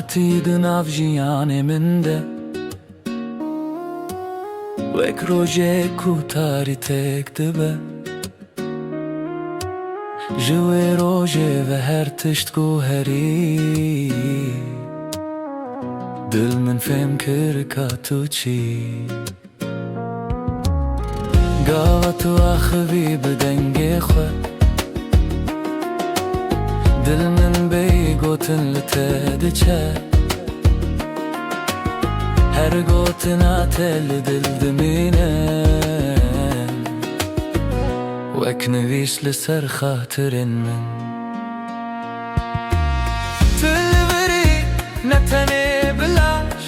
هاتی دناف جیان من ده وک روژه کوتاری تک دبه جوی روژه و هر تشت گوهری دل من فهم کرکا تو چی گاوا تو آخوی بدنگ خود دل من بی گوتن لتد چه هر گوتن آتل دل دمینن وک نویس لسر خاطرن من تلوری نتنه بلاش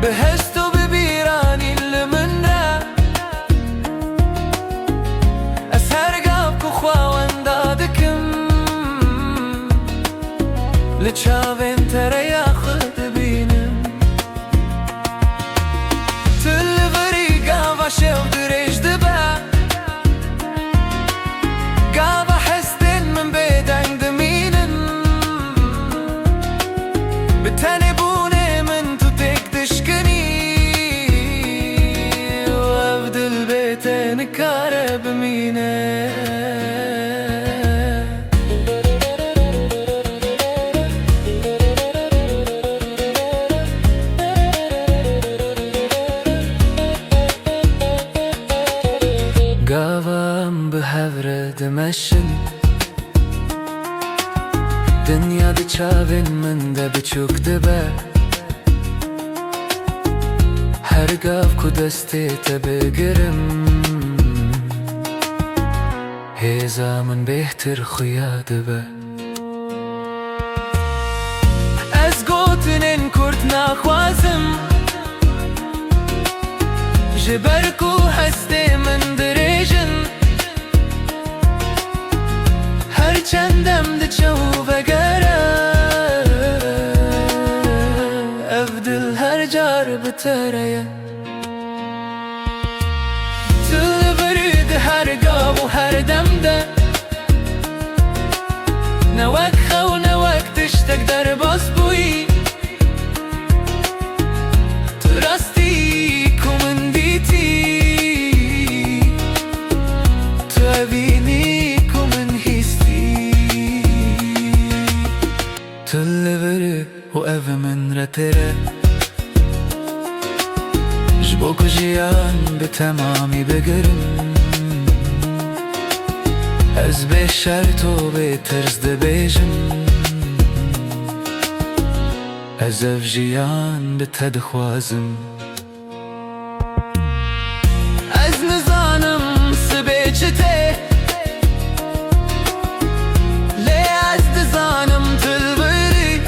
بهستو ببیرانی لمن را از هر گاب کو خواهن دادکم لچاوین تره خود بینم تلوری گاوا شو درش دبا گاوا حستن من بدنگ دمینن بتنه بونه من تو تک دشکنی و افدل بیتن کاره بمینه گاوام به هفره دمشن دنیا ده چاوین من ده بچوک دبه هر گاو کو دسته تا بگرم هیزا من بهتر خویا دبه از گوتنین کرد نخوازم جبرکو هسته من دریجن هر چندم ده چو وگره افدل هر جار بتره تل برید هر گاب و هر دم ده نوک خو نوک تشتک در باز بوی تراستی کمندیتی تو اوینی کمن هیستی تل بره و او من رتره جبو که جیان به تمامی بگرم از به شرط و به ترز ده بیجم از اف جیان به تدخوازم از نزانم سبه چته لی از دزانم تل بری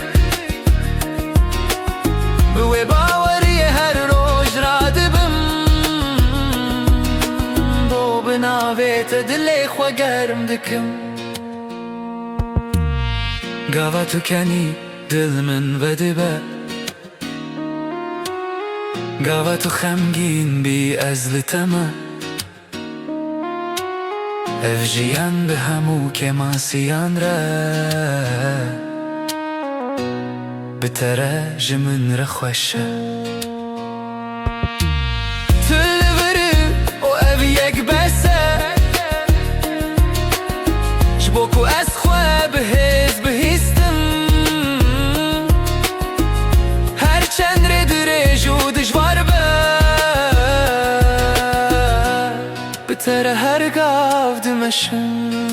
بوی باوری هر روش را دبم بو بناویت دلی خوا گرم دکم گاوا تو کنی دل من و دبه گاوا تو خمگین بی از لتمه اف جیان به همو که ماسیان را بتره جمن را خوشه تل بره و اف یک بسه جبو کو از خواه بهز بهیستم هر چند ره درج و دجوار به بتره هر گاو دمشم